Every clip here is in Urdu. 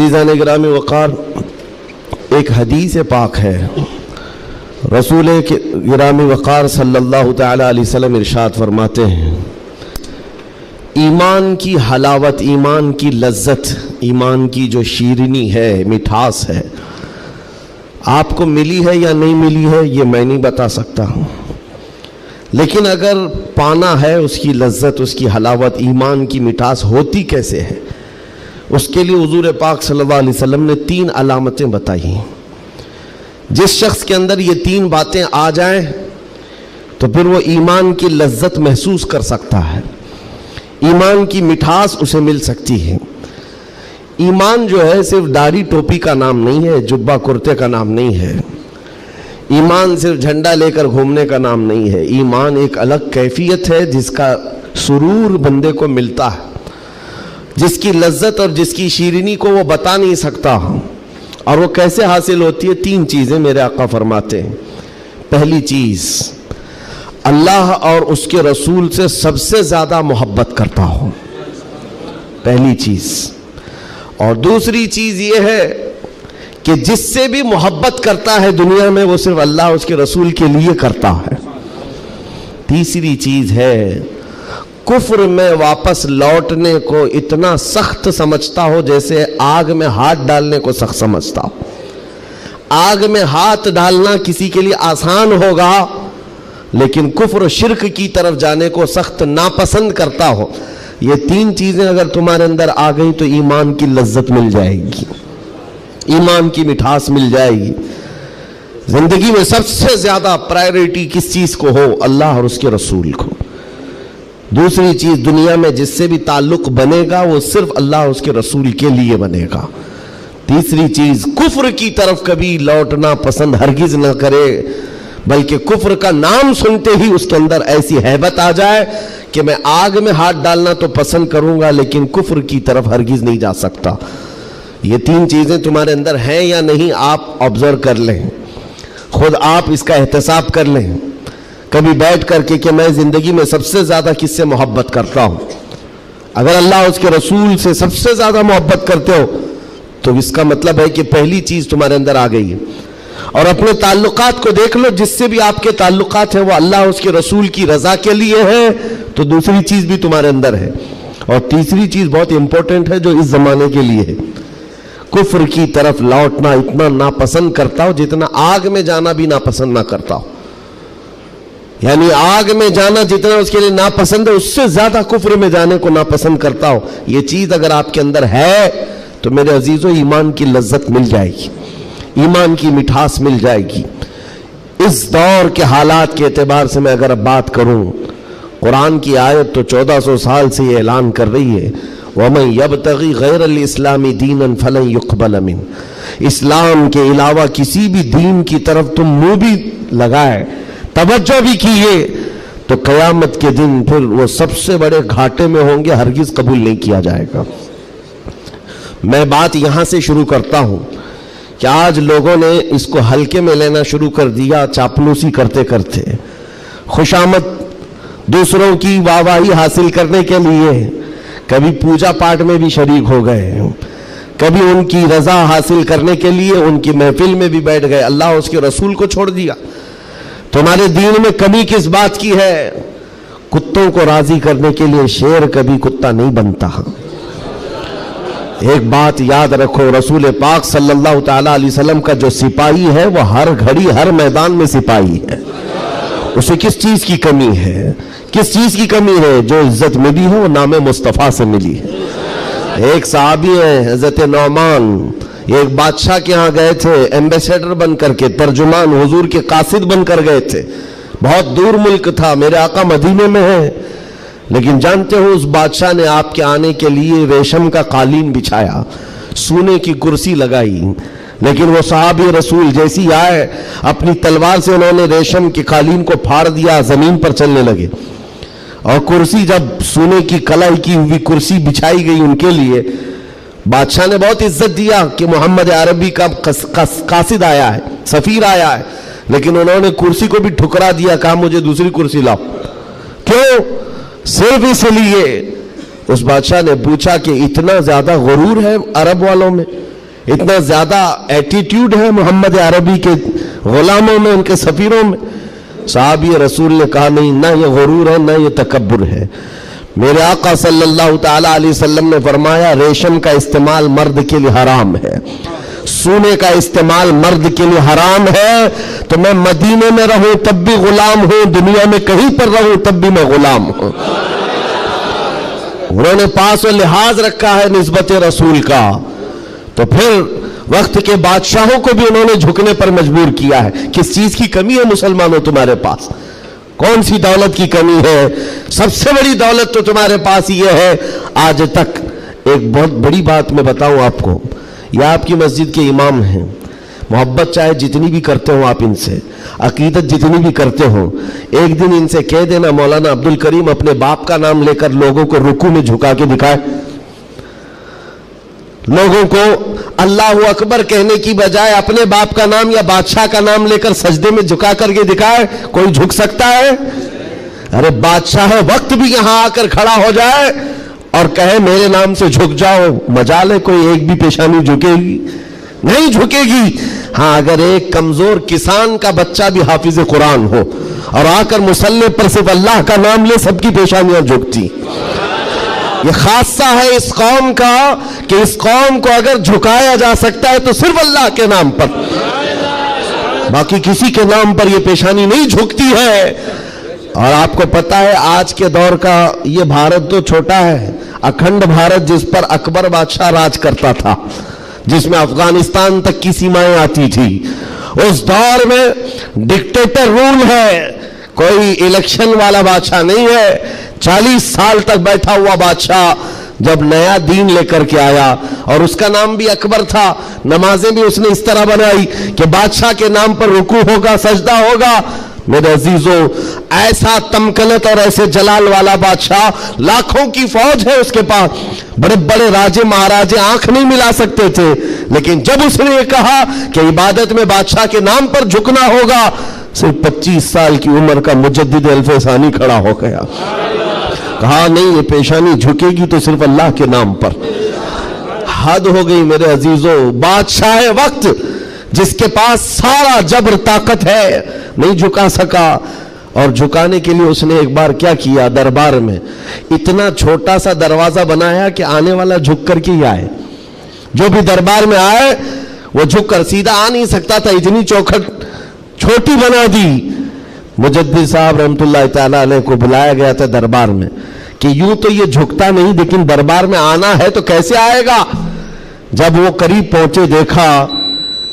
عزیزان گرامی وقار، ایک حدیث پاک ہے، رسول گرامی وقار صلی اللہ تعالی علیہ وسلم ارشاد فرماتے ہیں، ایمان کی حلاوت، ایمان کی لذت، ایمان کی جو شیرینی ہے، مٹھاس ہے، آپ کو ملی ہے یا نہیں ملی ہے یہ میں نہیں بتا سکتا ہوں، لیکن اگر پانا ہے اس کی لذت، اس کی حلاوت، ایمان کی مٹھاس ہوتی کیسے ہے، اس کے لیے حضور پاک صلی اللہ علیہ وسلم نے 3 علامتیں بتائی ہیں۔ جس شخص کے اندر یہ 3 باتیں آ جائیں تو پھر وہ ایمان کی لذت محسوس کر سکتا ہے، ایمان کی مٹھاس اسے مل سکتی ہے۔ ایمان جو ہے صرف داڑھی ٹوپی کا نام نہیں ہے، جبہ کرتے کا نام نہیں ہے، ایمان صرف جھنڈا لے کر گھومنے کا نام نہیں ہے، ایمان ایک الگ کیفیت ہے جس کا سرور بندے کو ملتا ہے، جس کی لذت اور جس کی شیرینی کو وہ بتا نہیں سکتا، اور وہ کیسے حاصل ہوتی ہے؟ 3 چیزیں میرے آقا فرماتے ہیں۔ پہلی چیز، اللہ اور اس کے رسول سے سب سے زیادہ محبت کرتا ہو، پہلی چیز۔ اور دوسری چیز یہ ہے کہ جس سے بھی محبت کرتا ہے دنیا میں وہ صرف اللہ اس کے رسول کے لیے کرتا ہے۔ تیسری چیز ہے، کفر میں واپس لوٹنے کو اتنا سخت سمجھتا ہو جیسے آگ میں ہاتھ ڈالنے کو سخت سمجھتا ہو۔ آگ میں ہاتھ ڈالنا کسی کے لیے آسان ہوگا، لیکن کفر و شرک کی طرف جانے کو سخت ناپسند کرتا ہو۔ یہ 3 چیزیں اگر تمہارے اندر آ گئی تو ایمان کی لذت مل جائے گی، ایمان کی مٹھاس مل جائے گی۔ زندگی میں سب سے زیادہ پرائیورٹی کس چیز کو ہو؟ اللہ اور اس کے رسول کو۔ دوسری چیز، دنیا میں جس سے بھی تعلق بنے گا وہ صرف اللہ اور اس کے رسول کے لیے بنے گا۔ تیسری چیز، کفر کی طرف کبھی لوٹنا پسند ہرگز نہ کرے، بلکہ کفر کا نام سنتے ہی اس کے اندر ایسی ہیبت آ جائے کہ میں آگ میں ہاتھ ڈالنا تو پسند کروں گا لیکن کفر کی طرف ہرگز نہیں جا سکتا۔ یہ 3 چیزیں تمہارے اندر ہیں یا نہیں، آپ آبزرو کر لیں، خود آپ اس کا احتساب کر لیں کبھی بیٹھ کر کے کہ میں زندگی میں سب سے زیادہ کس سے محبت کرتا ہوں۔ اگر اللہ اس کے رسول سے سب سے زیادہ محبت کرتے ہو تو اس کا مطلب ہے کہ پہلی چیز تمہارے اندر آ گئی ہے۔ اور اپنے تعلقات کو دیکھ لو، جس سے بھی آپ کے تعلقات ہیں وہ اللہ اس کے رسول کی رضا کے لیے ہے تو دوسری چیز بھی تمہارے اندر ہے۔ اور تیسری چیز بہت امپورٹنٹ ہے جو اس زمانے کے لیے ہے، کفر کی طرف لوٹنا اتنا ناپسند کرتا ہو جتنا آگ میں جانا بھی ناپسند نہ کرتا ہو۔ یعنی آگ میں جانا جتنا اس کے لیے ناپسند ہے اس سے زیادہ کفر میں جانے کو ناپسند کرتا ہو۔ یہ چیز اگر آپ کے اندر ہے تو میرے عزیزوں ایمان کی لذت مل جائے گی، ایمان کی مٹھاس مل جائے گی۔ اس دور کے حالات کے اعتبار سے میں اگر اب بات کروں، قرآن کی آیت تو 1400 سال سے یہ اعلان کر رہی ہے، وَمَن يَبْتَغِي غَيْرَ الْإِسْلَامِ دِينًا فَلَن يُقْبَلَ مِنْهُ، اسلام کے علاوہ کسی بھی دین کی طرف تم منہ بھی لگائے، توجہ بھی کیے تو قیامت کے دن پھر وہ سب سے بڑے گھاٹے میں ہوں گے، ہرگز قبول نہیں کیا جائے گا۔ میں بات یہاں سے شروع کرتا ہوں کہ آج لوگوں نے اس کو ہلکے میں لینا شروع کر دیا، چاپلوسی کرتے کرتے، خوشامد دوسروں کی واہواہی حاصل کرنے کے لیے کبھی پوجا پاٹ میں بھی شریک ہو گئے، کبھی ان کی رضا حاصل کرنے کے لیے ان کی محفل میں بھی بیٹھ گئے، اللہ اس کے رسول کو چھوڑ دیا۔ تمہارے دین میں کمی کس بات کی ہے؟ کتوں کو راضی کرنے کے لیے شیر کبھی کتا نہیں بنتا۔ ایک بات یاد رکھو، رسول پاک صلی اللہ تعالی علیہ وسلم کا جو سپاہی ہے وہ ہر گھڑی ہر میدان میں سپاہی ہے۔ اسے کس چیز کی کمی ہے؟ کس چیز کی کمی ہے؟ جو عزت ملی ہے وہ نام مصطفیٰ سے ملی ہے۔ ایک صحابی ہیں حضرت نعمان، ایک بادشاہ کے ہاں گئے تھے ایمبیسیڈر بن کر کے، ترجمان حضور کے قاصد بن کر گئے تھے، بہت دور ملک تھا، میرے آقا مدینے میں ہیں، لیکن جانتے ہو اس بادشاہ نے آپ کے آنے کے لیے ریشم کا قالین بچھایا، سونے کی کرسی لگائی، لیکن وہ صحابی رسول جیسی آئے اپنی تلوار سے انہوں نے ریشم کے قالین کو پھاڑ دیا، زمین پر چلنے لگے، اور کرسی جب سونے کی کلائی کی ہوئی کرسی بچھائی گئی ان کے لیے، بادشاہ نے بہت عزت دیا کہ محمد عربی کا قاصد آیا ہے، سفیر آیا ہے، لیکن انہوں نے کرسی کو بھی ٹھکرا دیا، کہا مجھے دوسری کرسی لاؤ۔ کیوں؟ صرف اس لیے اس بادشاہ نے پوچھا کہ اتنا زیادہ غرور ہے عرب والوں میں، اتنا زیادہ ایٹیٹیوڈ ہے محمد عربی کے غلاموں میں، ان کے سفیروں میں. صحابی رسول نے کہا نہیں، نہ یہ غرور ہے نہ یہ تکبر ہے. میرے آقا صلی اللہ تعالی علیہ وسلم نے فرمایا ریشم کا استعمال مرد کے لیے حرام ہے، سونے کا استعمال مرد کے لیے حرام ہے. تو میں مدینے میں رہوں تب بھی غلام ہوں، دنیا میں کہیں پر رہوں تب بھی میں غلام ہوں. انہوں نے پاس و لحاظ رکھا ہے نسبت رسول کا. تو پھر وقت کے بادشاہوں کو بھی انہوں نے جھکنے پر مجبور کیا ہے. کس چیز کی کمی ہے مسلمانوں تمہارے پاس؟ کون سی دولت کی کمی ہے؟ سب سے بڑی دولت تو تمہارے پاس یہ ہے. آج تک ایک بہت بڑی بات میں بتاؤں آپ کو، یہ آپ کی مسجد کے امام ہیں، محبت چاہے جتنی بھی کرتے ہو آپ ان سے، عقیدت جتنی بھی کرتے ہو، ایک دن ان سے کہہ دینا مولانا عبد الکریم اپنے باپ کا نام لے کر لوگوں کو رکوع میں جھکا کے دکھائے. لوگوں کو اللہ اکبر کہنے کی بجائے اپنے باپ کا نام یا بادشاہ کا نام لے کر سجدے میں جھکا کر کے دکھائے. کوئی جھک سکتا ہے؟ ارے بادشاہ وقت بھی یہاں آ کر کھڑا ہو جائے اور کہے میرے نام سے جھک جاؤ، مجال ہے کوئی ایک بھی پیشانی جھکے گی؟ نہیں جھکے گی. ہاں اگر ایک کمزور کسان کا بچہ بھی حافظ قرآن ہو اور آ کر مصلی پر صرف اللہ کا نام لے، سب کی پیشانیاں جھکتی. یہ خاصہ ہے اس قوم کا کہ اس قوم کو اگر جھکایا جا سکتا ہے تو صرف اللہ کے نام پر، باقی کسی کے نام پر یہ پیشانی نہیں جھکتی ہے. اور آپ کو پتا ہے آج کے دور کا یہ بھارت تو چھوٹا ہے، اکھنڈ بھارت جس پر اکبر بادشاہ راج کرتا تھا، جس میں افغانستان تک کی سیمائیں آتی تھی، اس دور میں ڈکٹیٹر رول ہے، کوئی الیکشن والا بادشاہ نہیں ہے. 40 سال تک بیٹھا ہوا بادشاہ جب نیا دین لے کر کے آیا، اور اس کا نام بھی اکبر تھا، نمازیں بھی اس نے اس طرح بنائی کہ بادشاہ کے نام پر رکوع ہوگا، سجدہ ہوگا. میرے عزیزو، ایسا تمکنت اور ایسے جلال والا بادشاہ، لاکھوں کی فوج ہے اس کے پاس، بڑے بڑے راجے مہاراجے آنکھ نہیں ملا سکتے تھے. لیکن جب اس نے یہ کہا کہ عبادت میں بادشاہ کے نام پر جھکنا ہوگا، صرف 25 سال کی عمر کا مجدد الف ثانی کھڑا ہو گیا، کہا نہیں یہ پیشانی جھکے گی تو صرف اللہ کے نام پر. حد ہو گئی میرے عزیزو. بادشاہ وقت جس کے پاس سارا جبر طاقت ہے نہیں جھکا سکا. اور جھکانے کے لیے اس نے ایک بار کیا کیا، دربار میں اتنا چھوٹا سا دروازہ بنایا کہ آنے والا جھک کر کے ہی آئے. جو بھی دربار میں آئے وہ جھک کر، سیدھا آ نہیں سکتا تھا، اتنی چوکھٹ چھوٹی بنا دی. مجدد صاحب رحمت اللہ تعالیٰ علیہ کو بلایا گیا تھا دربار میں کہ یوں تو یہ جھکتا نہیں، لیکن دربار میں آنا ہے تو کیسے آئے گا. جب وہ قریب پہنچے دیکھا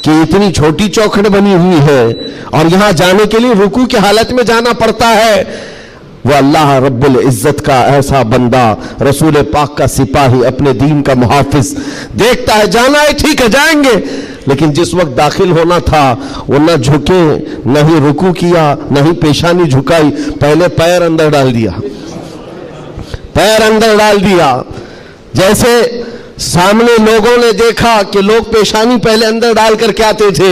کہ اتنی چھوٹی چوکھٹ بنی ہوئی ہے اور یہاں جانے کے لیے رکوع کی حالت میں جانا پڑتا ہے. وہ اللہ رب العزت کا ایسا بندہ، رسول پاک کا سپاہی، اپنے دین کا محافظ، دیکھتا ہے جانا ہے ٹھیک ہے جائیں گے، لیکن جس وقت داخل ہونا تھا وہ نہ جھکے، نہ ہی رکوع کیا، نہ ہی پیشانی جھکائی، پہلے پیر اندر ڈال دیا، پیر اندر ڈال دیا. جیسے سامنے لوگوں نے دیکھا کہ لوگ پیشانی پہلے اندر ڈال کر کے آتے تھے،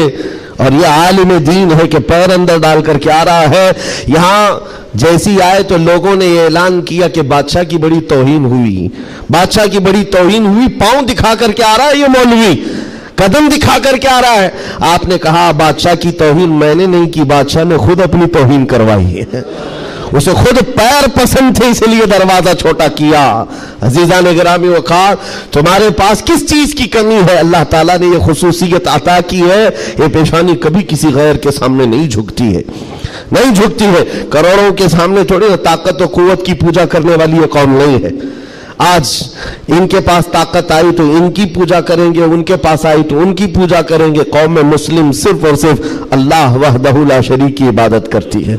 اور یہ عالم دین ہے کہ پیر اندر ڈال کر کے آ رہا ہے. یہاں جیسی آئے تو لوگوں نے یہ اعلان کیا کہ بادشاہ کی بڑی توہین ہوئی، بادشاہ کی بڑی توہین ہوئی. پاؤں دکھا کر کے آ رہا ہے یہ مولوی، قدم دکھا کر کے آ رہا ہے. آپ نے کہا بادشاہ کی توہین میں نے نہیں کی، بادشاہ نے خود اپنی توہین کروائی ہے، اسے خود پیر پسند تھے اس لیے دروازہ چھوٹا کیا. عزیزان گرامی وقار، تمہارے پاس کس چیز کی کمی ہے؟ اللہ تعالیٰ نے یہ خصوصیت عطا کی ہے، یہ پیشانی کبھی کسی غیر کے سامنے نہیں جھکتی ہے، نہیں جھکتی ہے. کروڑوں کے سامنے تھوڑی طاقت و قوت کی پوجا کرنے والی یہ قوم نہیں ہے. آج ان کے پاس طاقت آئی تو ان کی پوجا کریں گے، ان کے پاس آئی تو ان کی پوجا کریں گے. قوم مسلم صرف اور صرف اللہ وحدہ لا شریک کی عبادت کرتی ہے.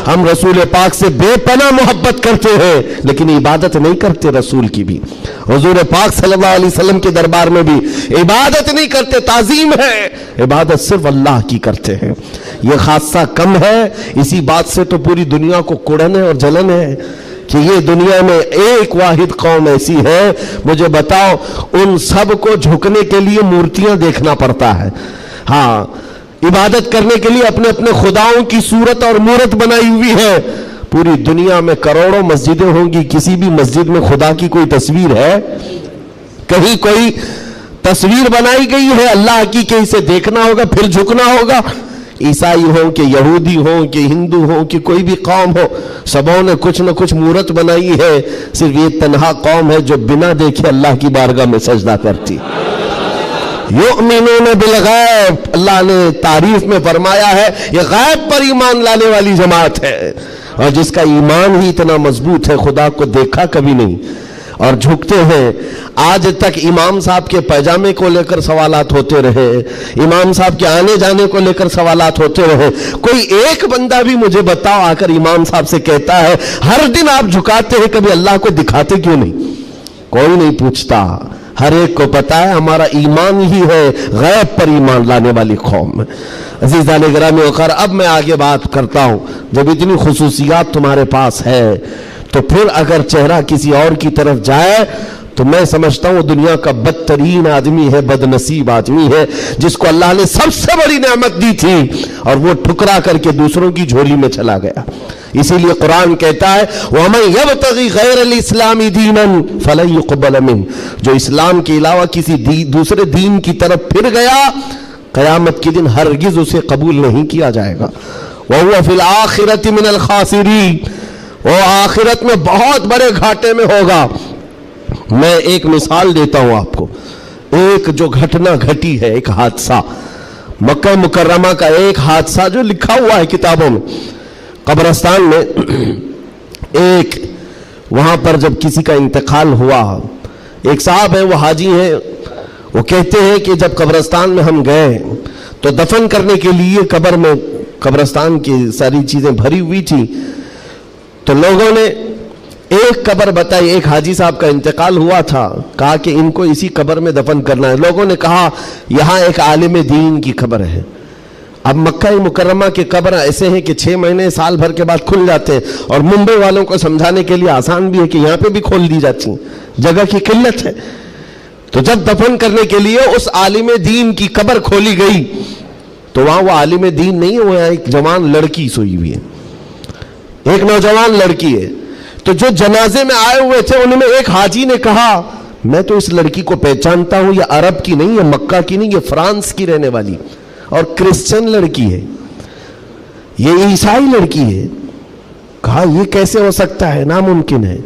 ہم رسول پاک سے بے پناہ محبت کرتے ہیں لیکن عبادت نہیں کرتے رسول کی بھی. حضور پاک صلی اللہ علیہ وسلم کے دربار میں بھی عبادت نہیں کرتے، تعظیم ہے، عبادت صرف اللہ کی کرتے ہیں. یہ خاصہ کم ہے، اسی بات سے تو پوری دنیا کو کڑن ہے اور جلن ہے کہ یہ دنیا میں ایک واحد قوم ایسی ہے. مجھے بتاؤ، ان سب کو جھکنے کے لیے مورتیاں دیکھنا پڑتا ہے. ہاں، عبادت کرنے کے لیے اپنے اپنے خداؤں کی صورت اور مورت بنائی ہوئی ہے. پوری دنیا میں کروڑوں مسجدیں ہوں گی، کسی بھی مسجد میں خدا کی کوئی تصویر ہے؟ کہیں کوئی تصویر بنائی گئی ہے اللہ کی کہ اسے دیکھنا ہوگا پھر جھکنا ہوگا. عیسائی ہوں کہ یہودی ہوں کہ ہندو ہوں کہ کوئی بھی قوم ہو, سبوں نے کچھ نہ کچھ مورت بنائی ہے. صرف یہ تنہا قوم ہے جو بنا دیکھے اللہ کی بارگاہ میں سجدہ کرتی. یؤمنون بالغیب, اللہ نے تعریف میں فرمایا ہے یہ غیب پر ایمان لانے والی جماعت ہے, اور جس کا ایمان ہی اتنا مضبوط ہے خدا کو دیکھا کبھی نہیں اور جھکتے ہیں. آج تک امام صاحب کے پیجامے کو لے کر سوالات ہوتے رہے, امام صاحب کے آنے جانے کو لے کر سوالات ہوتے رہے. کوئی ایک بندہ بھی مجھے بتاؤ آ کر امام صاحب سے کہتا ہے ہر دن آپ جھکاتے ہیں کبھی اللہ کو دکھاتے کیوں نہیں؟ کوئی نہیں پوچھتا. ہر ایک کو پتا ہے ہمارا ایمان ہی ہے غیب پر ایمان لانے والی قوم. عزیزان گرامی وقار, اب میں آگے بات کرتا ہوں. جب اتنی خصوصیات تمہارے پاس ہے تو پھر اگر چہرہ کسی اور کی طرف جائے تو میں سمجھتا ہوں دنیا کا بدترین آدمی ہے, بد نصیب آدمی ہے, جس کو اللہ نے سب سے بڑی نعمت دی تھی اور وہ ٹھکرا کر کے دوسروں کی جھولی میں چلا گیا. اسی لیے قرآن کہتا ہے وَمَن يَبْتَغِ غَيْرَ الْإِسْلَامِ دِينًا فَلَن يُقْبَلَ مِنْهُ, جو اسلام کے علاوہ کسی دوسرے دین کی طرف پھر گیا قیامت کے دن ہرگز اسے قبول نہیں کیا جائے گا. وَهُوَ فِي الْآخِرَةِ مِنَ الْخَاسِرِينَ, وہ آخرت میں بہت بڑے گھاٹے میں ہوگا. میں ایک مثال دیتا ہوں آپ کو. ایک جو گھٹنا گھٹی ہے, ایک حادثہ, مکہ مکرمہ کا ایک حادثہ جو لکھا ہوا ہے کتابوں میں. قبرستان میں ایک وہاں پر جب کسی کا انتقال ہوا, ایک صاحب ہیں وہ حاجی ہیں, وہ کہتے ہیں کہ جب قبرستان میں ہم گئے تو دفن کرنے کے لیے قبر میں قبرستان کی ساری چیزیں بھری ہوئی تھی, تو لوگوں نے ایک قبر بتائی. ایک حاجی صاحب کا انتقال ہوا تھا, کہا کہ ان کو اسی قبر میں دفن کرنا ہے. لوگوں نے کہا یہاں ایک عالم دین کی قبر ہے. اب مکہ مکرمہ کے قبر ایسے ہیں کہ 6 مہینے سال بھر کے بعد کھل جاتے ہیں, اور ممبئی والوں کو سمجھانے کے لیے آسان بھی ہے کہ یہاں پہ بھی کھول دی جاتی ہیں, جگہ کی قلت ہے. تو جب دفن کرنے کے لیے اس عالم دین کی قبر کھولی گئی تو وہاں وہ عالم دین نہیں ہے, وہ ایک جوان لڑکی سوئی ہوئی ہے, ایک نوجوان لڑکی ہے. تو جو جنازے میں آئے ہوئے تھے ان میں ایک حاجی نے کہا میں تو اس لڑکی کو پہچانتا ہوں, یہ عرب کی نہیں, یہ مکہ کی نہیں, یہ فرانس کی رہنے والی اور کرسچن لڑکی ہے, یہ عیسائی لڑکی ہے. کہا یہ کیسے ہو سکتا ہے, ناممکن ہے.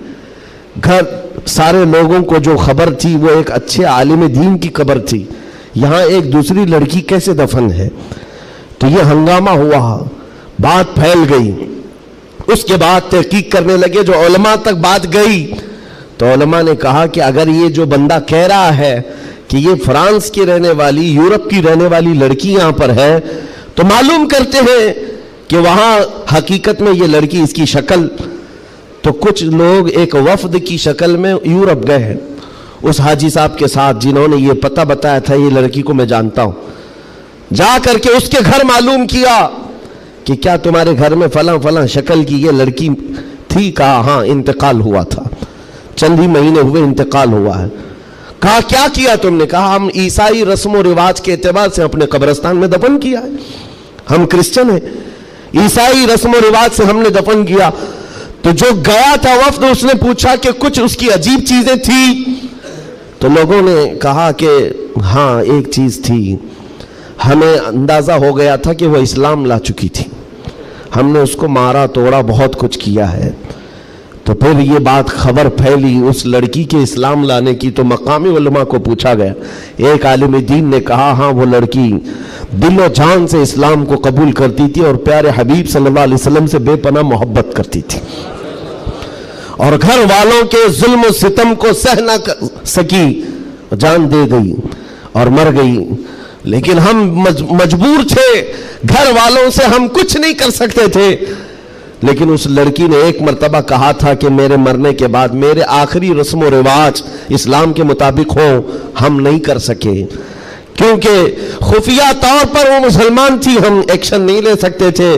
گھر سارے لوگوں کو جو خبر تھی وہ ایک اچھے عالم دین کی قبر تھی, یہاں ایک دوسری لڑکی کیسے دفن ہے. تو یہ ہنگامہ ہوا, بات پھیل گئی. اس کے بعد تحقیق کرنے لگے, جو علماء تک بات گئی تو علماء نے کہا کہ اگر یہ جو بندہ کہہ رہا ہے کہ یہ فرانس کی رہنے والی, یورپ کی رہنے والی لڑکی یہاں پر ہے, تو معلوم کرتے ہیں کہ وہاں حقیقت میں یہ لڑکی, اس کی شکل. تو کچھ لوگ ایک وفد کی شکل میں یورپ گئے ہیں اس حاجی صاحب کے ساتھ, جنہوں نے یہ پتہ بتایا تھا یہ لڑکی کو میں جانتا ہوں. جا کر کے اس کے گھر معلوم کیا کہ کیا تمہارے گھر میں فلاں فلاں شکل کی یہ لڑکی تھی. کہا ہاں انتقال ہوا تھا, چند ہی مہینے ہوئے انتقال ہوا ہے. کہا کیا کیا تم نے؟ کہا ہم عیسائی رسم و رواج کے اعتبار سے اپنے قبرستان میں دفن کیا ہے, ہم کرسچن ہیں, عیسائی رسم و رواج سے ہم نے دفن کیا. تو جو گیا تھا وفد اس نے پوچھا کہ کچھ اس کی عجیب چیزیں تھی. تو لوگوں نے کہا کہ ہاں ایک چیز تھی, ہمیں اندازہ ہو گیا تھا کہ وہ اسلام لا چکی تھی, ہم نے اس کو مارا توڑا بہت کچھ کیا ہے. تو پھر یہ بات خبر پھیلی اس لڑکی کے اسلام لانے کی, تو مقامی علماء کو پوچھا گیا. ایک عالم دین نے کہا ہاں وہ لڑکی دل و جان سے اسلام کو قبول کرتی تھی اور پیارے حبیب صلی اللہ علیہ وسلم سے بے پناہ محبت کرتی تھی, اور گھر والوں کے ظلم و ستم کو سہ نہ سکی, جان دے گئی اور مر گئی. لیکن ہم مجبور تھے, گھر والوں سے ہم کچھ نہیں کر سکتے تھے. لیکن اس لڑکی نے ایک مرتبہ کہا تھا کہ میرے مرنے کے بعد میرے آخری رسم و رواج اسلام کے مطابق ہو, ہم نہیں کر سکے کیونکہ خفیہ طور پر وہ مسلمان تھی, ہم ایکشن نہیں لے سکتے تھے.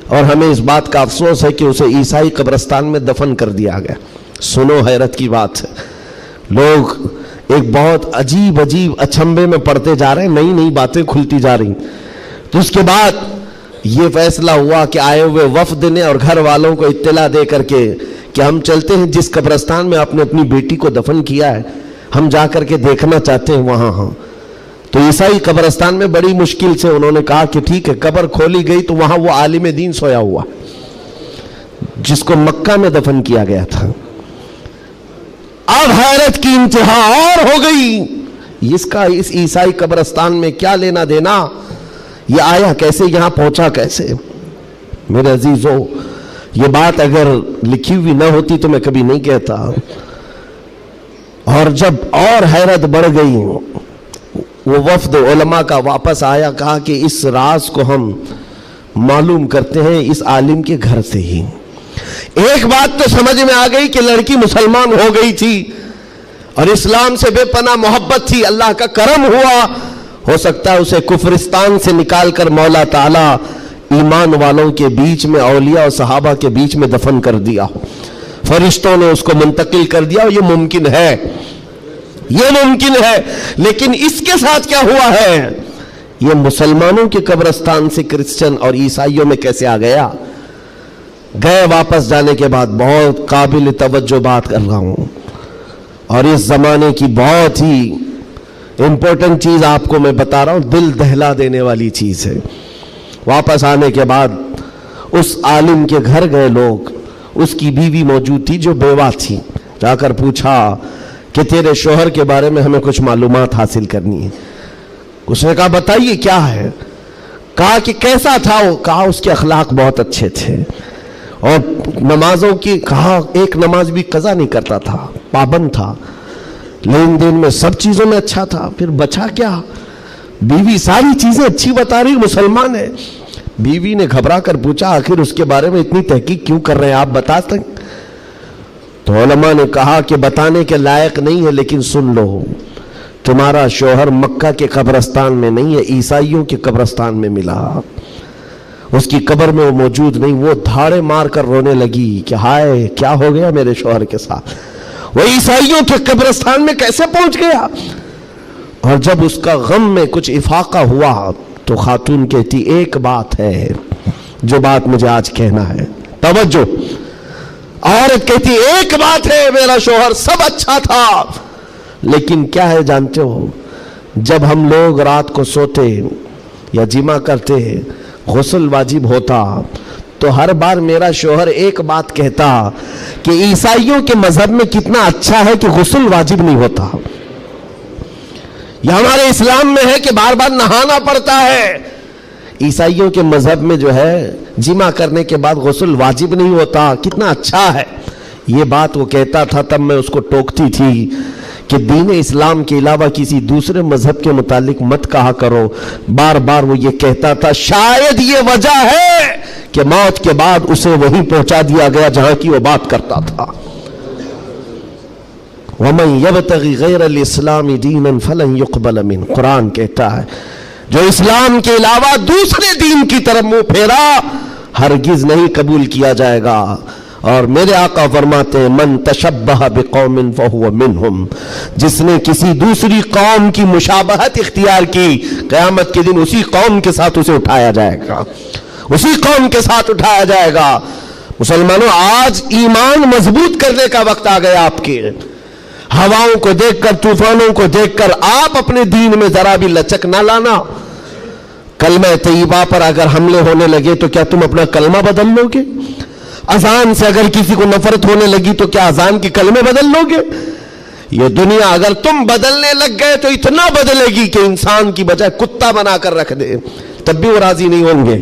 اور ہمیں اس بات کا افسوس ہے کہ اسے عیسائی قبرستان میں دفن کر دیا گیا. سنو حیرت کی بات ہے, لوگ ایک بہت عجیب عجیب اچھمبے میں پڑتے جا رہے ہیں, نئی نئی باتیں کھلتی جا رہی. تو اس کے بعد یہ فیصلہ ہوا کہ آئے ہوئے وفد نے اور گھر والوں کو اطلاع دے کر کے کہ ہم چلتے ہیں جس قبرستان میں آپ نے اپنی بیٹی کو دفن کیا ہے, ہم جا کر کے دیکھنا چاہتے ہیں وہاں. ہاں تو عیسائی قبرستان میں بڑی مشکل سے انہوں نے کہا کہ ٹھیک ہے. قبر کھولی گئی تو وہاں وہ عالم دین سویا ہوا جس کو مکہ میں دفن کیا گیا تھا. اب حیرت کی انتہا اور ہو گئی. اس عیسائی قبرستان میں کیا لینا دینا؟ یہ آیا کیسے؟ یہاں پہنچا کیسے؟ میرے عزیزو، یہ بات اگر لکھی ہوئی نہ ہوتی تو میں کبھی نہیں کہتا. اور جب اور حیرت بڑھ گئی، وہ وفد علماء کا واپس آیا، کہا کہ اس راز کو ہم معلوم کرتے ہیں اس عالم کے گھر سے ہی. ایک بات تو سمجھ میں آ گئی کہ لڑکی مسلمان ہو گئی تھی اور اسلام سے بے پناہ محبت تھی. اللہ کا کرم ہوا، ہو سکتا ہے اسے کفرستان سے نکال کر مولا تعالی ایمان والوں کے بیچ میں، اولیاء اور صحابہ کے بیچ میں دفن کر دیا. فرشتوں نے اس کو منتقل کر دیا. یہ ممکن ہے، یہ ممکن ہے. لیکن اس کے ساتھ کیا ہوا ہے؟ یہ مسلمانوں کے قبرستان سے کرسچن اور عیسائیوں میں کیسے آ گیا؟ گئے واپس جانے کے بعد بہت قابل توجہ بات کر رہا ہوں، اور اس زمانے کی بہت ہی امپورٹنٹ چیز آپ کو میں بتا رہا ہوں، دل دہلا دینے والی چیز ہے. واپس آنے کے بعد اس عالم کے گھر گئے لوگ. اس کی بیوی موجود تھی جو بیوہ تھی. جا کر پوچھا کہ تیرے شوہر کے بارے میں ہمیں کچھ معلومات حاصل کرنی ہے. اس نے کہا بتائیے کیا ہے. کہا کہ کیسا تھا وہ؟ کہا اس کے اخلاق بہت اچھے تھے اور نمازوں کی، کہا ایک نماز بھی قضا نہیں کرتا تھا، پابند تھا، لین دین میں سب چیزوں میں اچھا تھا. پھر بچا کیا؟ بیوی ساری چیزیں اچھی بتا رہی، مسلمان ہے. بیوی نے گھبرا کر پوچھا آخر اس کے بارے میں اتنی تحقیق کیوں کر رہے ہیں، آپ بتا سکیں؟ تو علماء نے کہا کہ بتانے کے لائق نہیں ہے، لیکن سن لو، تمہارا شوہر مکہ کے قبرستان میں نہیں ہے، عیسائیوں کے قبرستان میں ملا. اس کی قبر میں وہ موجود نہیں. وہ دھاڑے مار کر رونے لگی کہ ہائے کیا ہو گیا میرے شوہر کے ساتھ، وہ عیسائیوں کے قبرستان میں کیسے پہنچ گیا. اور جب اس کا غم میں کچھ افاقہ ہوا تو خاتون کہتی ایک بات ہے جو بات مجھے آج کہنا ہے. توجہ، عورت کہتی ایک بات ہے، میرا شوہر سب اچھا تھا، لیکن کیا ہے جانتے ہو؟ جب ہم لوگ رات کو سوتے یا جمع کرتے، غسل واجب ہوتا، تو ہر بار میرا شوہر ایک بات کہتا کہ عیسائیوں کے مذہب میں کتنا اچھا ہے کہ غسل واجب نہیں ہوتا. یہ ہمارے اسلام میں ہے کہ بار بار نہانا پڑتا ہے. عیسائیوں کے مذہب میں جو ہے جمع کرنے کے بعد غسل واجب نہیں ہوتا. کتنا اچھا ہے. یہ بات وہ کہتا تھا، تب میں اس کو ٹوکتی تھی کہ دین اسلام کے علاوہ کسی دوسرے مذہب کے متعلق مت کہا کرو. بار بار وہ یہ کہتا تھا. شاید یہ وجہ ہے کہ موت کے بعد اسے وہیں پہنچا دیا گیا جہاں کی وہ بات کرتا تھا. وَمَن يَبْتَغِ غَيْرَ الْإِسْلَامِ دِينًا فَلَن يُقْبَلَ مِنْهُ. قرآن کہتا ہے جو اسلام کے علاوہ دوسرے دین کی طرف منہ پھیرا ہرگز نہیں قبول کیا جائے گا. اور میرے آقا فرماتے ہیں من تشبہ بقوم فہو منہم. جس نے کسی دوسری قوم کی مشابہت اختیار کی، قیامت کے دن اسی قوم کے ساتھ اسے اٹھایا جائے گا، اسی قوم کے ساتھ اٹھایا جائے گا. مسلمانوں، آج ایمان مضبوط کرنے کا وقت آ گیا. آپ کے ہواؤں کو دیکھ کر، طوفانوں کو دیکھ کر آپ اپنے دین میں ذرا بھی لچک نہ لانا. کلمہ طیبہ پر اگر حملے ہونے لگے تو کیا تم اپنا کلمہ بدل لو گے؟ اذان سے اگر کسی کو نفرت ہونے لگی تو کیا اذان کی کلمے بدل لو گے؟ یہ دنیا اگر تم بدلنے لگ گئے تو اتنا بدلے گی کہ انسان کی بجائے کتا بنا کر رکھ دے، تب بھی وہ راضی نہیں ہوں گے،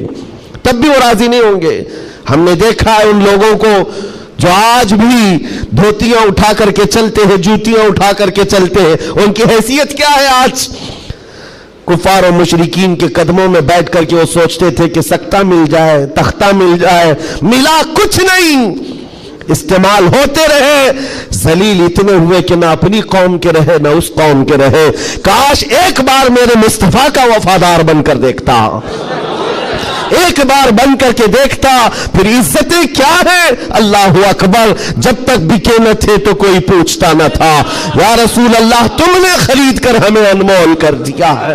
تب بھی وہ راضی نہیں ہوں گے. ہم نے دیکھا ہے ان لوگوں کو جو آج بھی دھوتیاں اٹھا کر کے چلتے ہیں، جوتیاں اٹھا کر کے چلتے ہیں، ان کی حیثیت کیا ہے؟ آج کفار و مشرکین کے قدموں میں بیٹھ کر کے وہ سوچتے تھے کہ سکتہ مل جائے، تختہ مل جائے، ملا کچھ نہیں. استعمال ہوتے رہے، ذلیل اتنے ہوئے کہ نہ اپنی قوم کے رہے نہ اس قوم کے رہے. کاش ایک بار میرے مصطفیٰ کا وفادار بن کر دیکھتا، ایک بار بن کر کے دیکھتا. پھر عزتیں کیا ہیں؟ اللہ اکبر. جب تک بکے نہ تھے تو کوئی پوچھتا نہ تھا. یا رسول اللہ تم نے خرید کر ہمیں انمول کر دیا ہے.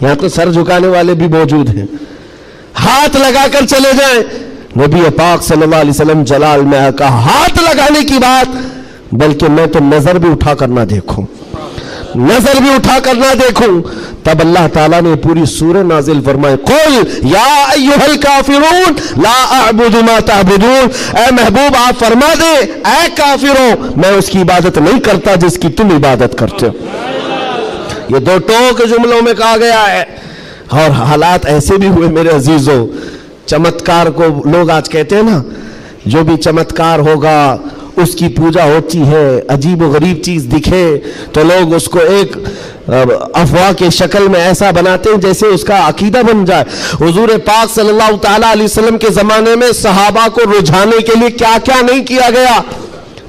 یہاں تو سر جھکانے والے بھی موجود ہیں، ہاتھ لگا کر چلے جائیں۔ نبی پاک صلی اللہ علیہ وسلم جلال میں کہا ہاتھ لگانے کی بات، بلکہ میں تو نظر بھی اٹھا کر نہ دیکھوں، نظر بھی اٹھا کر نہ دیکھوں۔ تب اللہ تعالیٰ نے پوری سورہ نازل فرمائی، قل یا ایھا الکافرون لا اعبد ما تعبدون، اے محبوب آپ فرما دے اے کافروں میں اس کی عبادت نہیں کرتا جس کی تم عبادت کرتے ہو۔ یہ دو ٹوک جملوں میں کہا گیا ہے، اور حالات ایسے بھی ہوئے میرے عزیزوں، چمتکار کو لوگ آج کہتے ہیں نا، جو بھی چمتکار ہوگا اس کی پوجا ہوتی ہے، عجیب و غریب چیز دکھے تو لوگ اس کو ایک افواہ کے شکل میں ایسا بناتے ہیں جیسے اس کا عقیدہ بن جائے۔ حضور پاک صلی اللہ تعالیٰ علیہ وسلم کے زمانے میں صحابہ کو رجھانے کے لیے کیا کیا نہیں کیا گیا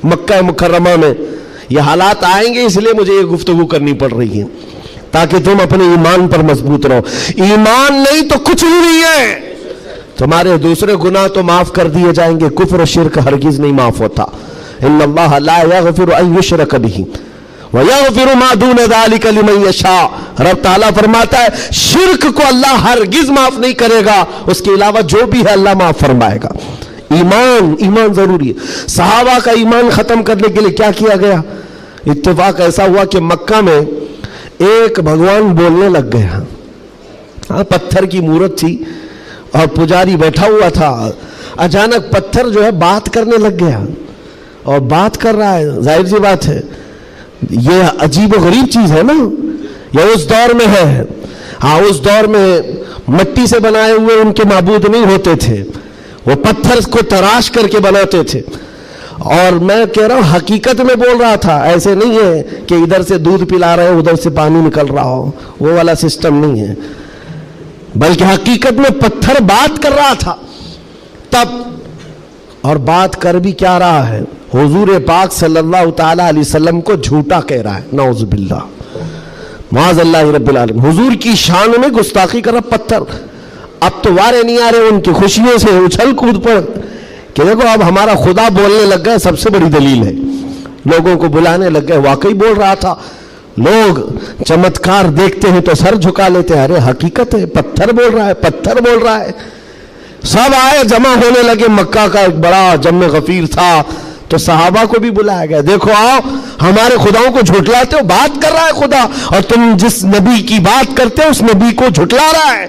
مکہ مکرمہ میں۔ یہ حالات آئیں گے، اس لیے مجھے یہ گفتگو کرنی پڑ رہی ہے تاکہ تم اپنے ایمان پر مضبوط رہو۔ ایمان نہیں تو کچھ بھی نہیں ہے۔ تمہارے دوسرے گناہ تو معاف کر دیے جائیں گے، کفر و شرک ہرگز نہیں معاف ہوتا۔ ان اللہ لا یغفر ان یشرک بہ ویغفر ما دون ذلک لمن یشاء۔ رب تعالیٰ فرماتا ہے شرک کو اللہ ہرگز معاف نہیں کرے گا، اس کے علاوہ جو بھی ہے اللہ معاف فرمائے گا۔ ایمان ضروری ہے۔ صحابہ کا ایمان ختم کرنے کے لیے کیا کیا گیا؟ اتفاق ایسا ہوا کہ مکہ میں ایک بھگوان بولنے لگ گیا، پتھر کی مورت تھی اور پجاری بیٹھا ہوا تھا، اچانک پتھر جو ہے بات کرنے لگ گیا اور بات کر رہا ہے۔ ظاہر سی بات ہے یہ عجیب و غریب چیز ہے نا، یہ اس دور میں ہے۔ ہاں اس دور میں مٹی سے بنائے ہوئے ان کے معبود نہیں ہوتے تھے، وہ پتھر کو تراش کر کے بناتے تھے۔ اور میں کہہ رہا ہوں حقیقت میں بول رہا تھا، ایسے نہیں ہے کہ ادھر سے دودھ پلا رہے ادھر سے پانی نکل رہا ہو، وہ والا سسٹم نہیں ہے، بلکہ حقیقت میں پتھر بات کر رہا تھا تب۔ اور بات کر بھی کیا رہا ہے؟ حضور پاک صلی اللہ تعالی علیہ وسلم کو جھوٹا کہہ رہا ہے، نعوذ باللہ معاذ اللہ رب العالمین۔ حضور کی شان میں گستاخی کر رہا پتھر۔ اب تو وارے نہیں آ رہے ان کی خوشیوں سے اچھل کود پر کہ دیکھو اب ہمارا خدا بولنے لگ گیا، سب سے بڑی دلیل ہے۔ لوگوں کو بلانے لگ گئے، واقعی بول رہا تھا۔ لوگ چمتکار دیکھتے ہیں تو سر جھکا لیتے ہیں، ارے حقیقت ہے پتھر بول رہا ہے، پتھر بول رہا ہے۔ سب آئے جمع ہونے لگے، مکہ کا ایک بڑا جم غفیر تھا تو صحابہ کو بھی بلایا گیا، دیکھو آؤ ہمارے خداؤں کو جھٹلاتے ہو، بات کر رہا ہے خدا، اور تم جس نبی کی بات کرتے ہو اس نبی کو جھٹلا رہا ہے،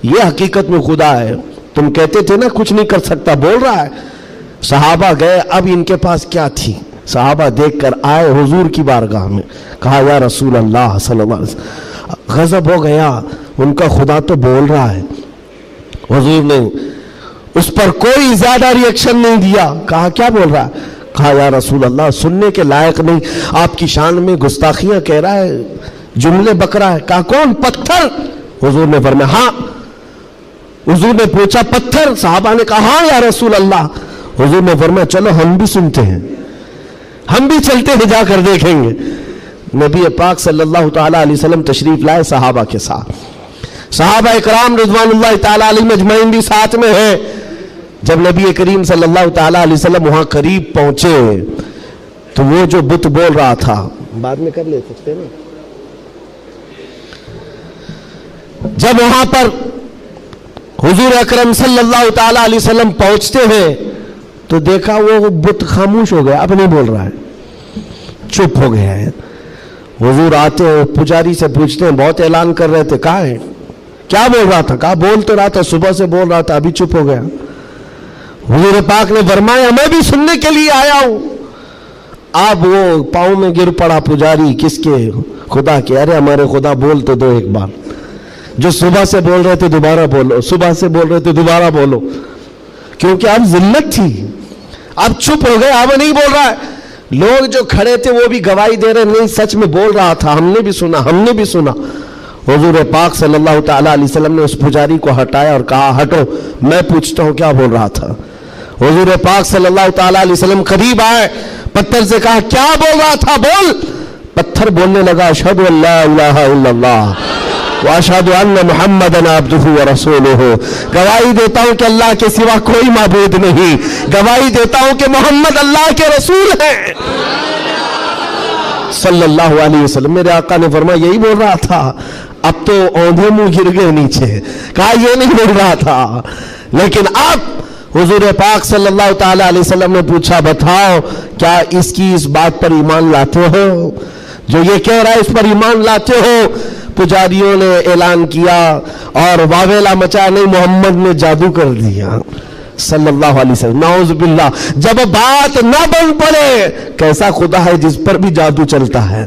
یہ حقیقت میں خدا ہے۔ تم کہتے تھے نا کچھ نہیں کر سکتا، بول رہا ہے۔ صحابہ گئے، اب ان کے پاس کیا تھی؟ صحابہ دیکھ کر آئے حضور کی بارگاہ میں، کہا یا رسول اللہ صلی اللہ علیہ وسلم، غضب ہو گیا، ان کا خدا تو بول رہا ہے۔ حضور نے اس پر کوئی زیادہ ریئیکشن نہیں دیا، کہا کیا بول رہا ہے؟ کہا یا رسول اللہ سننے کے لائق نہیں، آپ کی شان میں گستاخیاں کہہ رہا ہے، جملے بک رہا ہے۔ کہا کون؟ پتھر۔ حضور نے فرمایا ہاں۔ حضور نے پوچھا پتھر؟ صحابہ نے کہا ہاں یا رسول اللہ۔ حضور نے فرمایا چلو ہم بھی سنتے ہیں، ہم بھی چلتے ہیں، جا کر دیکھیں گے۔ نبی پاک صلی اللہ تعالی علیہ وسلم تشریف لائے صحابہ کے ساتھ، صحابہ اکرام رضوان اللہ تعالی علیہم اجمعین بھی ساتھ میں ہیں۔ جب نبی کریم صلی اللہ تعالی علیہ وسلم وہاں قریب پہنچے تو وہ جو بت بول رہا تھا، بعد میں کر لے سکتے نا، جب وہاں پر حضور اکرم صلی اللہ تعالی علیہ وسلم پہنچتے ہیں تو دیکھا وہ بت خاموش ہو گیا، اب نہیں بول رہا ہے، چپ ہو گیا ہے۔ حضور آتے ہیں، پجاری سے پوچھتے ہیں، بہت اعلان کر رہے تھے، کہاں ہے؟ کیا بول رہا تھا؟ کہا بول تو رہا تھا، صبح سے بول رہا تھا، ابھی چپ ہو گیا۔ حضور پاک نے فرمایا میں بھی سننے کے لیے آیا ہوں۔ اب وہ پاؤں میں گر پڑا پجاری، کس کے؟ خدا کے۔ ارے ہمارے خدا بول تو دو ایک بار، جو صبح سے بول رہے تھے دوبارہ بولو، صبح سے بول رہے تھے دوبارہ بولو، کیونکہ اب ذلت تھی، اب چپ ہو گئے، اب نہیں بول رہا ہے۔ لوگ جو کھڑے تھے وہ بھی گواہی دے رہے نہیں سچ میں بول رہا تھا، ہم نے بھی سنا، ہم نے بھی سنا۔ حضور پاک صلی اللہ تعالیٰ علیہ وسلم نے اس پجاری کو ہٹایا اور کہا ہٹو، میں پوچھتا ہوں کیا بول رہا تھا۔ حضور پاک صلی اللہ تعالیٰ علیہ وسلم قریب آئے، پتھر سے کہا کیا بول رہا تھا، بول۔ پتھر بولنے لگا اشہد ان لا الہ الا اللہ واشہد ان محمدًا عبدہ ورسولہ، گواہی دیتا ہوں کہ اللہ کے سوا کوئی معبود نہیں، گواہی دیتا ہوں کہ محمد اللہ کے رسول ہیں۔ صلی اللہ علیہ وسلم. میرے آقا نے فرمایا یہی بول رہا تھا. اب تو اوندھے منہ گر گئے نیچے. کہا یہ نہیں بول رہا تھا. لیکن اب حضور پاک صلی اللہ تعالی علیہ وسلم نے پوچھا بتاؤ کیا اس بات پر ایمان لاتے ہو؟ جو یہ کہہ رہا ہے اس پر ایمان لاتے ہو؟ پجاریوں نے اعلان کیا اور واویلا مچا. نہیں، محمد نے جادو کر دیا صلی اللہ علیہ وسلم. نعوذ باللہ. جب بات نہ بن پڑے، کیسا خدا ہے جس پر بھی جادو چلتا ہے؟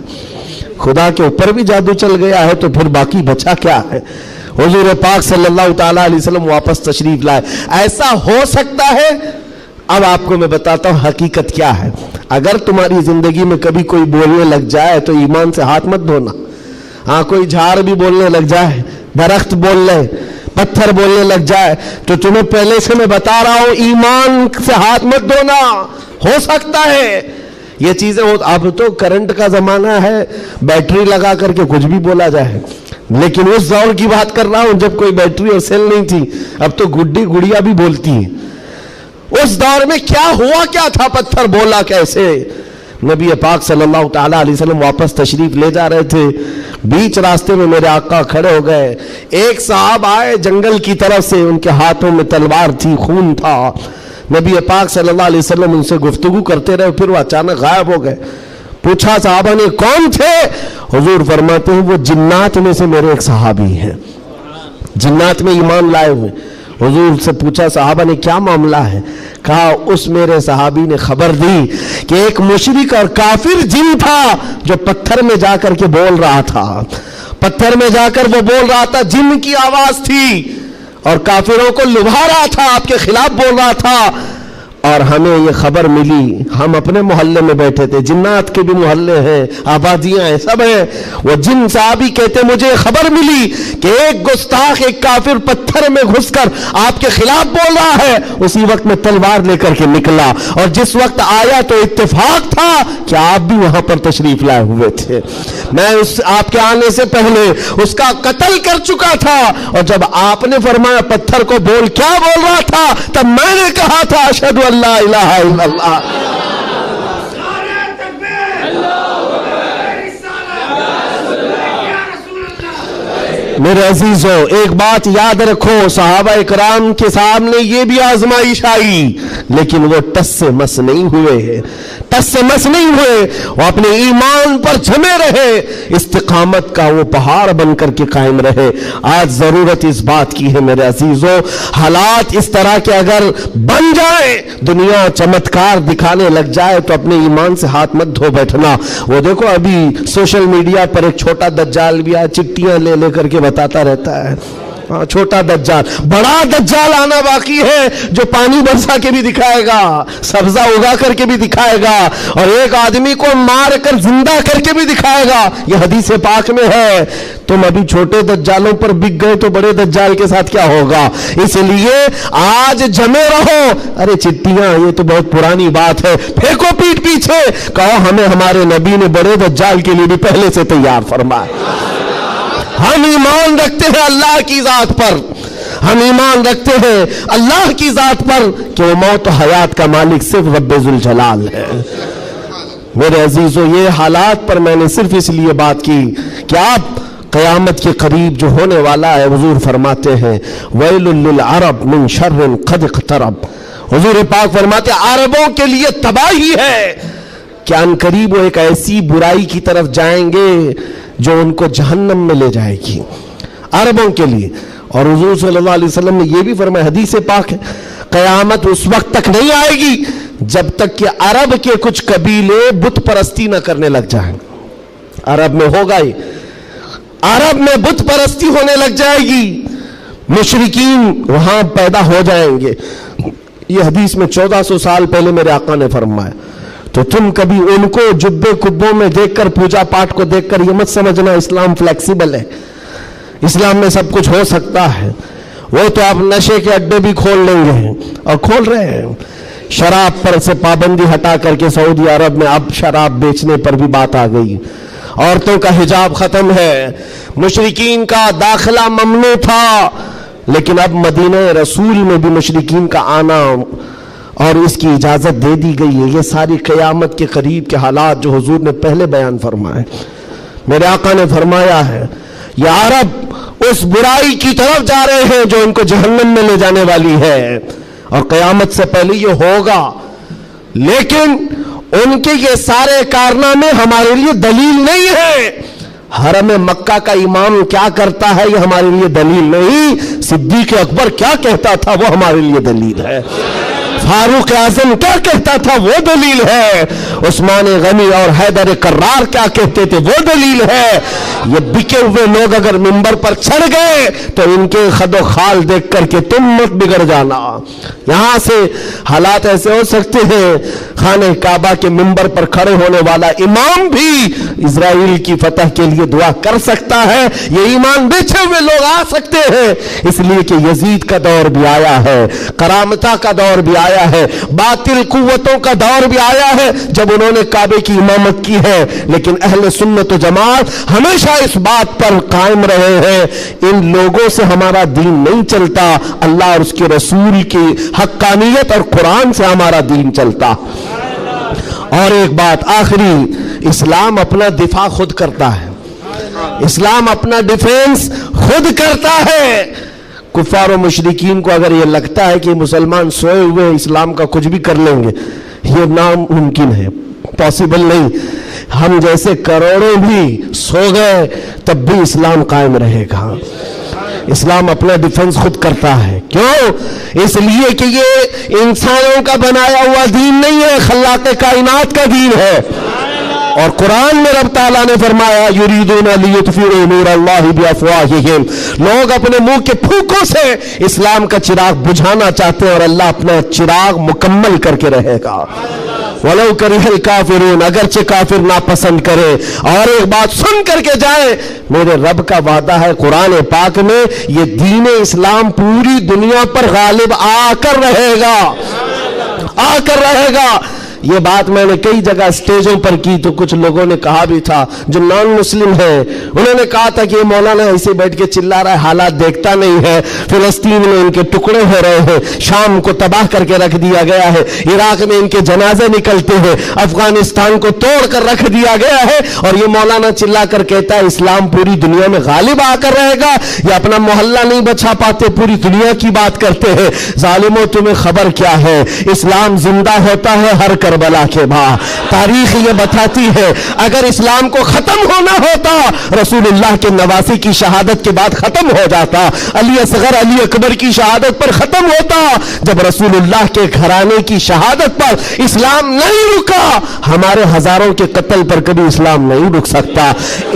خدا کے اوپر بھی جادو چل گیا ہے تو پھر باقی بچا کیا ہے؟ حضور پاک صلی اللہ تعالی علیہ وسلم واپس تشریف لائے. ایسا ہو سکتا ہے؟ اب آپ کو میں بتاتا ہوں حقیقت کیا ہے. اگر تمہاری زندگی میں کبھی کوئی بولنے لگ جائے تو ایمان سے ہاتھ مت دھونا. ہاں، کوئی جھاڑ بھی بولنے لگ جائے، درخت بول لے، پتھر بولنے لگ جائے، تو تمہیں پہلے سے میں بتا رہا ہوں ایمان سے ہاتھ مت دھونا. ہو سکتا ہے یہ چیزیں اب تو کرنٹ کا زمانہ ہے، بیٹری لگا کر کے کچھ بھی بولا جائے. لیکن اس دور کی بات کر رہا ہوں جب کوئی بیٹری اور سیل نہیں تھی. اب تو گڈی گڑیا بھی بولتی ہیں. اس دور میں کیا ہوا کیا تھا؟ پتھر بولا کیسے؟ نبی پاک صلی اللہ تعالی علیہ وسلم واپس تشریف لے جا رہے تھے. بیچ راستے میں میرے آقا کھڑے ہو گئے. ایک صاحب آئے جنگل کی طرف سے، ان کے ہاتھوں میں تلوار تھی، خون تھا. نبی پاک صلی اللہ علیہ وسلم ان سے گفتگو کرتے رہے، پھر وہ اچانک غائب ہو گئے. پوچھا صحابہ نے کون تھے؟ حضور فرماتے ہیں وہ جنات میں سے میرے ایک صحابی ہیں، جنات میں ایمان لائے ہوئے. حضور سے پوچھا صحابہ نے کیا معاملہ ہے؟ کہا اس میرے صحابی نے خبر دی کہ ایک مشرک اور کافر جن تھا جو پتھر میں جا کر کے بول رہا تھا. پتھر میں جا کر وہ بول رہا تھا، جن کی آواز تھی اور کافروں کو لبھا رہا تھا، آپ کے خلاف بول رہا تھا. اور ہمیں یہ خبر ملی، ہم اپنے محلے میں بیٹھے تھے، جنات کے بھی محلے ہیں، آبادیاں ہیں، سب ہیں. وہ جن صحابی کہتے مجھے خبر ملی کہ ایک گستاخ، ایک کافر پتھر میں گھس کر آپ کے خلاف بول رہا ہے. اسی وقت میں تلوار لے کر کے نکلا، اور جس وقت آیا تو اتفاق تھا کہ آپ بھی وہاں پر تشریف لائے ہوئے تھے. میں آپ کے آنے سے پہلے اس کا قتل کر چکا تھا. اور جب آپ نے فرمایا پتھر کو بول، کیا بول رہا تھا؟ تب میں نے کہا تھا اشہد ان لا الہ الا اللہ. میرے عزیزوں، ایک بات یاد رکھو، صحابہ اکرام کے سامنے یہ بھی آزمائش آئی، لیکن وہ ٹس سے مس نہیں ہوئے. ٹس سے مس نہیں ہوئے، وہ اپنے ایمان پر جمے رہے، استقامت کا وہ پہاڑ بن کر کے قائم رہے. آج ضرورت اس بات کی ہے میرے عزیزوں، حالات اس طرح کے اگر بن جائیں، دنیا چمتکار دکھانے لگ جائے، تو اپنے ایمان سے ہاتھ مت دھو بیٹھنا. وہ دیکھو ابھی سوشل میڈیا پر ایک چھوٹا دجال بھی آیا، چٹیاں لے لے کر کے بتاتا رہتا ہے. چھوٹا دجال. بڑا دجال آنا باقی ہے جو پانی برسا کے بھی دکھائے گا، سبزہ اگا کر کے بھی دکھائے گا، اور ایک آدمی کو مار کر زندہ کر کے بھی دکھائے گا. یہ حدیث پاک میں ہے. تم ابھی چھوٹے دجالوں پر بک گئے تو بڑے دجال کے ساتھ کیا ہوگا؟ اس لیے آج جمے رہو. ارے چٹیاں یہ تو بہت پرانی بات ہے، پھینکو پیٹ پیچھے، کہو ہمیں ہمارے نبی نے بڑے دجال کے لیے بھی پہلے سے تیار فرمایا. ہم ایمان رکھتے ہیں اللہ کی ذات پر، ہم ایمان رکھتے ہیں اللہ کی ذات پر کہ وہ موت و حیات کا مالک صرف رب ذوالجلال ہے. میرے عزیزوں، یہ حالات پر میں نے صرف اس لیے بات کی کہ آپ قیامت کے قریب جو ہونے والا ہے، حضور فرماتے ہیں ویل للعرب من شر قد اقترب. حضور پاک فرماتے ہیں عربوں کے لیے تباہی ہے کہ ان قریب وہ ایک ایسی برائی کی طرف جائیں گے جو ان کو جہنم میں لے جائے گی، عربوں کے لیے. اور حضور صلی اللہ علیہ وسلم نے یہ بھی فرمایا، حدیث پاک ہے، قیامت اس وقت تک نہیں آئے گی جب تک کہ عرب کے کچھ قبیلے بت پرستی نہ کرنے لگ جائیں. عرب میں ہوگا ہی، عرب میں بت پرستی ہونے لگ جائے گی، مشرکین وہاں پیدا ہو جائیں گے. یہ حدیث میں 1400 سال پہلے میرے آقا نے فرمایا. تو تم کبھی ان کو جبے کبوں میں دیکھ کر، پوجا پاٹ کو دیکھ کر یہ مت سمجھنا اسلام فلیکسیبل ہے، اسلام میں سب کچھ ہو سکتا ہے. وہ تو آپ نشے کے اڈے بھی کھول لیں گے اور کھول رہے ہیں. شراب پر سے پابندی ہٹا کر کے سعودی عرب میں اب شراب بیچنے پر بھی بات آ گئی. عورتوں کا حجاب ختم ہے. مشرکین کا داخلہ ممنوع تھا، لیکن اب مدینہ رسول میں بھی مشرکین کا آنا اور اس کی اجازت دے دی گئی ہے. یہ ساری قیامت کے قریب کے حالات جو حضور نے پہلے بیان فرمائے. میرے آقا نے فرمایا ہے یہ عرب اس برائی کی طرف جا رہے ہیں جو ان کو جہنم میں لے جانے والی ہے، اور قیامت سے پہلے یہ ہوگا. لیکن ان کے یہ سارے کارنامے ہمارے لیے دلیل نہیں ہے. حرم مکہ کا امام کیا کرتا ہے یہ ہمارے لیے دلیل نہیں. صدیق اکبر کیا کہتا تھا وہ ہمارے لیے دلیل ہے. فاروق اعظم کیا کہتا تھا وہ دلیل ہے. عثمان غنی اور حیدر کرار کیا کہتے تھے وہ دلیل ہے. یہ بکے ہوئے لوگ اگر منبر پر چڑھ گئے تو ان کے خد و خال دیکھ کر کے تم مت بگڑ جانا. یہاں سے حالات ایسے ہو سکتے ہیں خانہ کعبہ کے منبر پر کھڑے ہونے والا امام بھی اسرائیل کی فتح کے لیے دعا کر سکتا ہے. یہ ایمان بیچے ہوئے لوگ آ سکتے ہیں، اس لیے کہ یزید کا دور بھی آیا ہے، کرامتہ کا دور بھی آیا ہے، باطل قوتوں کا دور بھی آیا ہے جب انہوں نے کعبے کی امامت کی ہے. لیکن اہل سنت و جماعت ہمیشہ اس بات پر قائم رہے ہیں ان لوگوں سے ہمارا دین نہیں چلتا، اللہ اور اس کے رسول کی حقانیت اور قرآن سے ہمارا دین چلتا. اور ایک بات آخری، اسلام اپنا دفاع خود کرتا ہے، اسلام اپنا ڈیفینس خود کرتا ہے. کفار و مشرکین کو اگر یہ لگتا ہے کہ مسلمان سوئے ہوئے اسلام کا کچھ بھی کر لیں گے، یہ ناممکن ہے، پاسبل نہیں. ہم جیسے کروڑوں بھی سو گئے تب بھی اسلام قائم رہے گا. اسلام اپنا ڈیفنس خود کرتا ہے. کیوں؟ اس لیے کہ یہ انسانوں کا بنایا ہوا دین نہیں ہے، خلاق کائنات کا دین ہے. اور قرآن میں رب تعالیٰ نے فرمایا یریدون لیطفئوا نور اللہ بافواہہم، لوگ اپنے منہ کے پھوکوں سے اسلام کا چراغ بجھانا چاہتے ہیں اور اللہ اپنا چراغ مکمل کر کے رہے گا. وَلَوْ كَرِهَ الْكَافِرُونَ، اگرچہ کافر ناپسند کرے. اور ایک بات سن کر کے جائے، میرے رب کا وعدہ ہے قرآن پاک میں، یہ دین اسلام پوری دنیا پر غالب آ کر رہے گا، آ کر رہے گا. یہ بات میں نے کئی جگہ سٹیجوں پر کی تو کچھ لوگوں نے کہا بھی تھا جو نان مسلم ہیں، انہوں نے کہا تھا کہ یہ مولانا ایسے بیٹھ کے چلا رہا ہے، حالات دیکھتا نہیں ہے. فلسطین میں ان کے ٹکڑے ہو رہے ہیں، شام کو تباہ کر کے رکھ دیا گیا ہے، عراق میں ان کے جنازے نکلتے ہیں، افغانستان کو توڑ کر رکھ دیا گیا ہے، اور یہ مولانا چلا کر کہتا ہے اسلام پوری دنیا میں غالب آ کر رہے گا. یہ اپنا محلہ نہیں بچا پاتے، پوری دنیا کی بات کرتے ہیں. ظالموں تمہیں خبر کیا ہے؟ اسلام زندہ ہوتا ہے ہر کربلا کے بعد. تاریخ یہ بتاتی ہے اگر اسلام کو ختم ہونا ہوتا رسول اللہ کے نواسی کی شہادت کے بعد ختم ہو جاتا، علی اصغر علی اکبر کی شہادت پر ختم ہوتا. جب رسول اللہ کے گھرانے کی شہادت پر اسلام نہیں رکا، ہمارے ہزاروں کے قتل پر کبھی اسلام نہیں رک سکتا.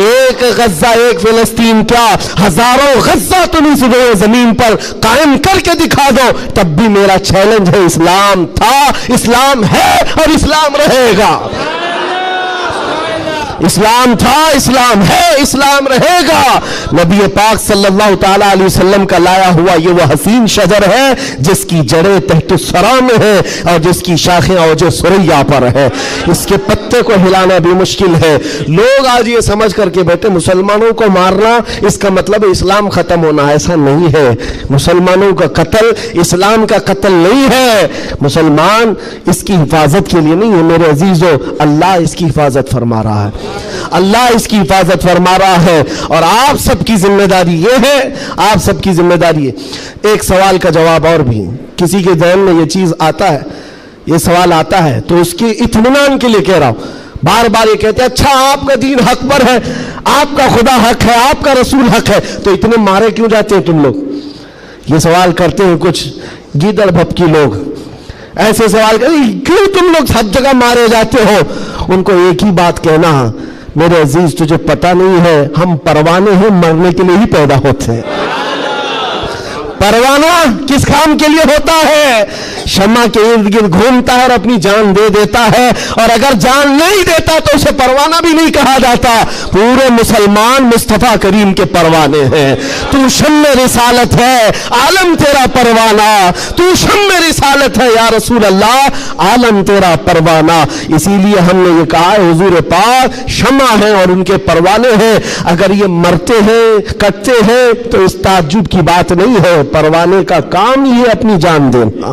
ایک غزہ، ایک فلسطین، کیا ہزاروں غزہ تم اس زمین پر قائم کر کے دکھا دو، تب بھی میرا چیلنج ہے. اسلام تھا، اسلام ہے اور اسلام رہے گا. اسلام تھا، اسلام ہے، اسلام رہے گا. نبی پاک صلی اللہ تعالیٰ علیہ وسلم کا لایا ہوا یہ وہ حسین شجر ہے جس کی جڑیں تحت الثری میں ہے اور جس کی شاخیں اوج ثریا پر ہے. اس کے پتے کو ہلانا بھی مشکل ہے. لوگ آج یہ سمجھ کر کے بیٹھے مسلمانوں کو مارنا اس کا مطلب اسلام ختم ہونا. ایسا نہیں ہے. مسلمانوں کا قتل اسلام کا قتل نہیں ہے. مسلمان اس کی حفاظت کے لیے نہیں ہے میرے عزیزو، اللہ اس کی حفاظت فرما رہا ہے، اللہ اس کی حفاظت فرما رہا ہے. اور آپ سب کی ذمہ داری یہ ہے، آپ سب کی ذمہ داری ہے. ایک سوال کا جواب اور بھی، کسی کے ذہن میں یہ چیز آتا ہے، یہ سوال آتا ہے تو اس کے اطمینان کے لیے کہہ رہا ہوں. بار بار یہ کہتے ہیں اچھا آپ کا دین حق پر ہے، آپ کا خدا حق ہے، آپ کا رسول حق ہے، تو اتنے مارے کیوں جاتے ہیں تم لوگ؟ یہ سوال کرتے ہیں کچھ گیدڑ بھپکی لوگ. ایسے سوال کرتے ہیں کیوں تم لوگ سب جگہ مارے جاتے ہو؟ ان کو ایک ہی بات کہنا، میرے عزیز تجھے پتہ نہیں ہے ہم پروانے ہیں، مرنے کے لیے ہی پیدا ہوتے ہیں. پروانہ کس کام کے لیے ہوتا ہے؟ شمع کے ارد گرد گھومتا ہے اور اپنی جان دے دیتا ہے، اور اگر جان نہیں دیتا تو اسے پروانہ بھی نہیں کہا جاتا. پورے مسلمان مصطفیٰ کریم کے پروانے ہیں. تو شمع رسالت ہے، عالم تیرا پروانہ. تو شمع رسالت ہے یا رسول اللہ، عالم تیرا پروانہ. اسی لیے ہم نے یہ کہا ہے حضور پاک شمع ہیں اور ان کے پروانے ہیں. اگر یہ مرتے ہیں، کٹتے ہیں تو اس تعجب کی بات نہیں ہے. پروانے کا کام ہی ہے اپنی جان دینا.